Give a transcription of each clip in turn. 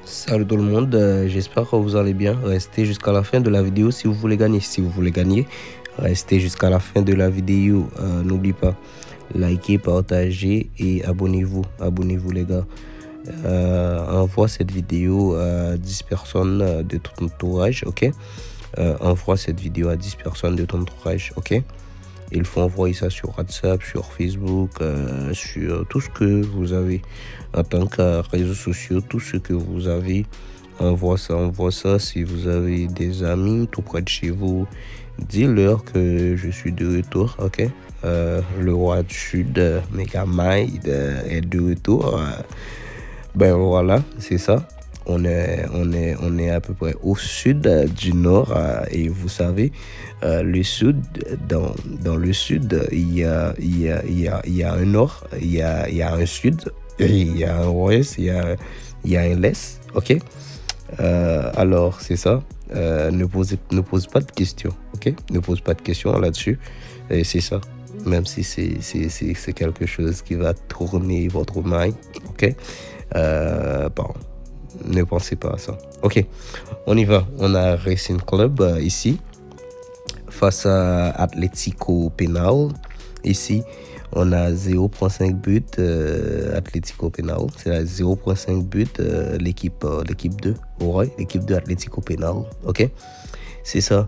Salut tout le monde, j'espère que vous allez bien. Restez jusqu'à la fin de la vidéo si vous voulez gagner. Si vous voulez gagner, restez jusqu'à la fin de la vidéo. N'oubliez pas, likez, partagez et abonnez-vous. Abonnez-vous les gars. Envoie cette vidéo à 10 personnes de ton entourage, ok? Envoie cette vidéo à 10 personnes de ton entourage, ok? Il faut envoyer ça sur WhatsApp, sur Facebook, sur tout ce que vous avez en tant que réseaux sociaux, tout ce que vous avez. Envoie ça. Si vous avez des amis tout près de chez vous, dis-leur que je suis de retour, ok? Le roi du Sud, Megamind, est de retour. Ben voilà, c'est ça. On est à peu près au sud du nord et vous savez, le sud, dans le sud, il y a un nord, il y a un sud, il y a un ouest, il y a un l'est, ok? Alors, c'est ça. Ne pose pas de questions, ok? Ne pose pas de questions là-dessus. Et c'est ça. Même si c'est quelque chose qui va tourner votre mind, ok? Bon. Ne pensez pas à ça. Ok, on y va. On a Racing Club ici face à Atlético Penal. Ici, on a 0.5 but Atlético Penal. C'est à 0.5 but l'équipe 2. Ouais, l'équipe de Atlético Penal. Ok, c'est ça.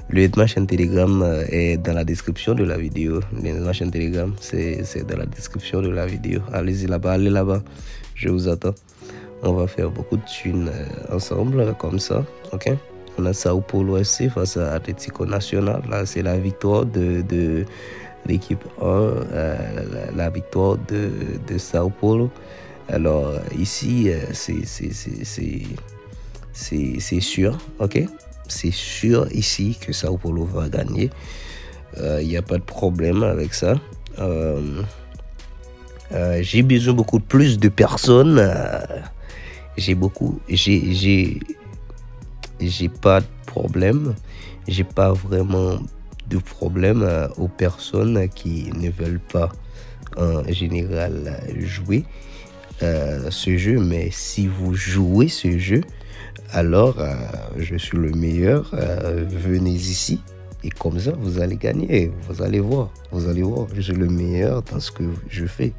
Le chaîne Telegram est dans la description de la vidéo. Le chaîne Telegram, c'est dans la description de la vidéo. Allez-y là-bas, allez là-bas. Je vous attends. On va faire beaucoup de thunes ensemble, comme ça, ok? On a Sao Paulo FC face à Atlético Nacional. Là, c'est la victoire de l'équipe 1, la victoire de Sao Paulo. Alors, ici, c'est sûr, ok? C'est sûr ici que Sao Paulo va gagner. Il n'y a pas de problème avec ça. J'ai besoin beaucoup plus de personnes. J'ai pas de problème. J'ai pas vraiment de problème aux personnes qui ne veulent pas en général jouer ce jeu. Mais si vous jouez ce jeu, alors je suis le meilleur. Venez ici et comme ça vous allez gagner. Vous allez voir. Je suis le meilleur dans ce que je fais.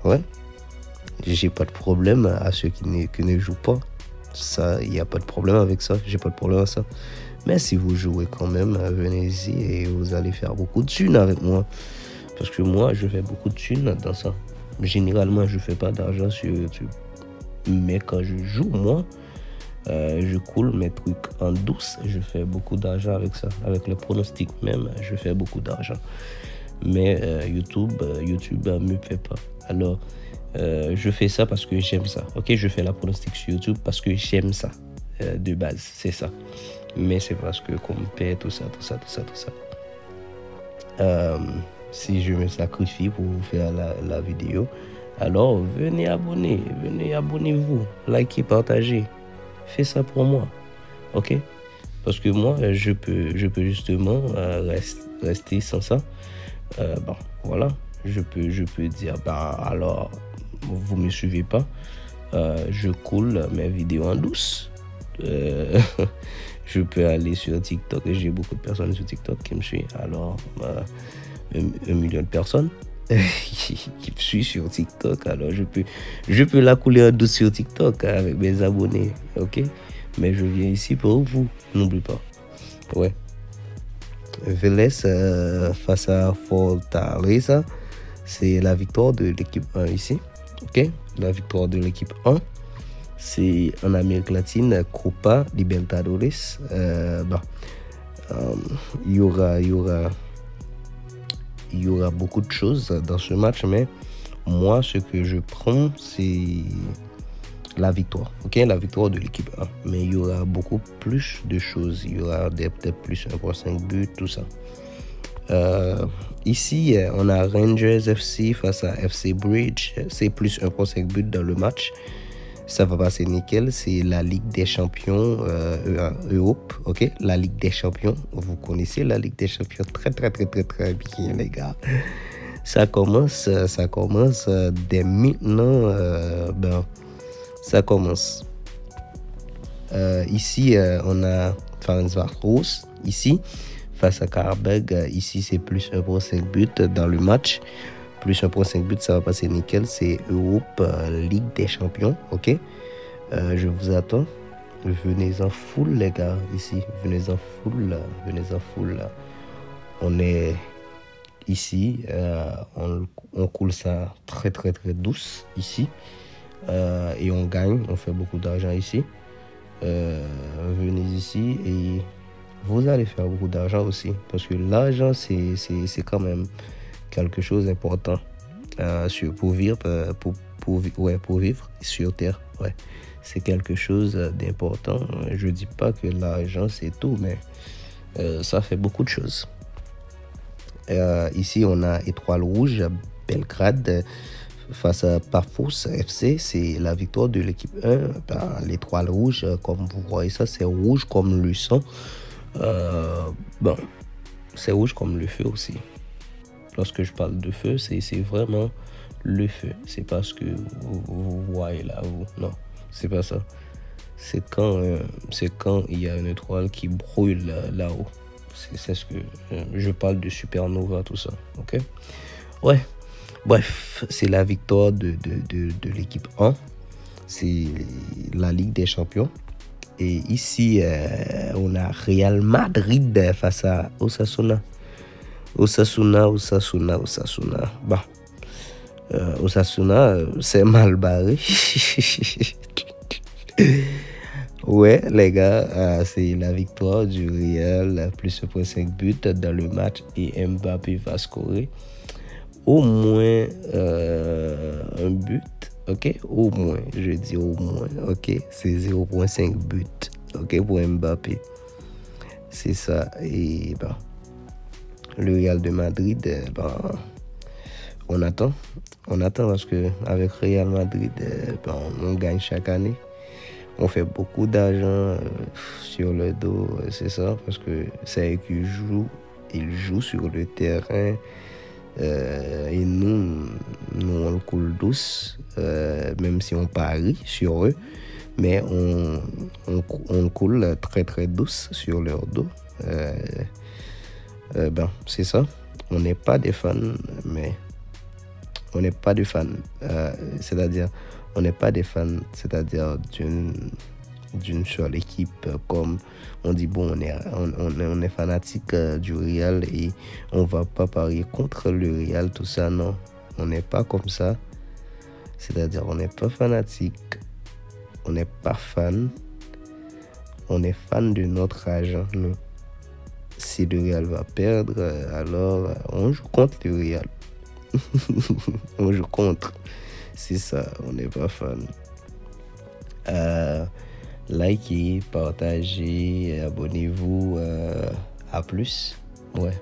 Ouais. J'ai pas de problème à ceux qui ne jouent pas. Ça, il n'y a pas de problème avec ça. J'ai pas de problème à ça. Mais si vous jouez quand même, venez ici et vous allez faire beaucoup de thunes avec moi. Parce que moi, je fais beaucoup de thunes dans ça. Généralement, je fais pas d'argent sur YouTube. Mais quand je joue, moi, je coule mes trucs en douce. Je fais beaucoup d'argent avec ça. Avec les pronostics même, je fais beaucoup d'argent. Mais YouTube me fait pas. Alors, je fais ça parce que j'aime ça. Ok, je fais la pronostic sur YouTube parce que j'aime ça. De base, c'est ça. Mais c'est parce que qu'on me paie tout ça. Si je me sacrifie pour vous faire la vidéo, alors venez abonnez-vous, likez, partagez. Faites ça pour moi. Ok? Parce que moi, je peux justement rester sans ça. Bon, voilà. Je peux dire, bah alors, vous me suivez pas. Je coule mes vidéos en douce. Je peux aller sur TikTok. J'ai beaucoup de personnes sur TikTok qui me suivent. Alors, 1 million de personnes qui me suivent sur TikTok. Alors, je peux la couler en douce sur TikTok avec mes abonnés. Ok? Mais je viens ici pour vous. N'oublie pas. Ouais. Vélez face à Fortaleza. C'est la victoire de l'équipe 1 ici. Ok? La victoire de l'équipe 1. C'est en Amérique latine, Copa Libertadores. Il y aura beaucoup de choses dans ce match, mais moi, ce que je prends, c'est la victoire. Ok? La victoire de l'équipe 1. Mais il y aura beaucoup plus de choses. Il y aura peut-être plus 1.5 buts, tout ça. Ici, on a Rangers FC face à FC Bridge. C'est plus 1.5 buts dans le match. Ça va passer nickel. C'est la Ligue des Champions Europe. Ok, la Ligue des Champions. Vous connaissez la Ligue des Champions très bien, les gars. Ça commence dès maintenant. Ça commence. Ici, on a Ferencváros, ici, face à Karabag. Ici, c'est plus 1.5 buts dans le match. Plus 1.5 buts, ça va passer nickel. C'est Europe, Ligue des Champions, ok? Je vous attends. Venez en foule, les gars, ici. Venez en foule, venez en foule. On est ici, on coule ça très douce ici. Et on gagne, on fait beaucoup d'argent ici. Venez ici et vous allez faire beaucoup d'argent aussi. Parce que l'argent, c'est quand même quelque chose d'important pour vivre, pour vivre sur Terre. Ouais. C'est quelque chose d'important. Je dis pas que l'argent c'est tout, mais ça fait beaucoup de choses. Ici, on a Étoile Rouge, Belgrade face à Pafos FC. C'est la victoire de l'équipe 1. L'Étoile Rouge, comme vous voyez ça, c'est rouge comme le sang. Bon, c'est rouge comme le feu aussi. Lorsque je parle de feu, c'est vraiment le feu. C'est pas ce que vous voyez là, non. C'est pas ça. C'est quand il y a une étoile qui brûle là-haut. C'est ce que je parle de supernova, tout ça. Ok. Ouais. Bref, c'est la victoire de l'équipe 1. C'est la Ligue des Champions. Et ici, on a Real Madrid face à Osasuna. Osasuna. Bon. Osasuna, c'est mal barré. Ouais, les gars, c'est la victoire du Real, plus 1.5 buts dans le match et Mbappé va scorer au moins un but, ok? Au moins, je dis au moins, ok? C'est 0.5 but, ok? Pour Mbappé. C'est ça. Et ben, le Real de Madrid, on attend parce que avec Real Madrid, on gagne chaque année. On fait beaucoup d'argent sur le dos, c'est ça, parce que c'est eux qui jouent, ils jouent sur le terrain et nous on le coule douce, même si on parie sur eux, mais on coule très douce sur leur dos. C'est ça, on n'est pas des fans, mais on n'est pas des fans, c'est-à-dire on n'est pas des fans, c'est-à-dire d'une seule équipe, comme on dit, bon, on est fanatique du Real et on va pas parier contre le Real, tout ça, non, on n'est pas comme ça, c'est-à-dire on n'est pas fanatique, on n'est pas fan, on est fan de notre argent, nous. Si le Real va perdre, alors on joue contre le Real. On joue contre. C'est ça, on n'est pas fan. Likez, partagez, abonnez-vous. À plus. Ouais.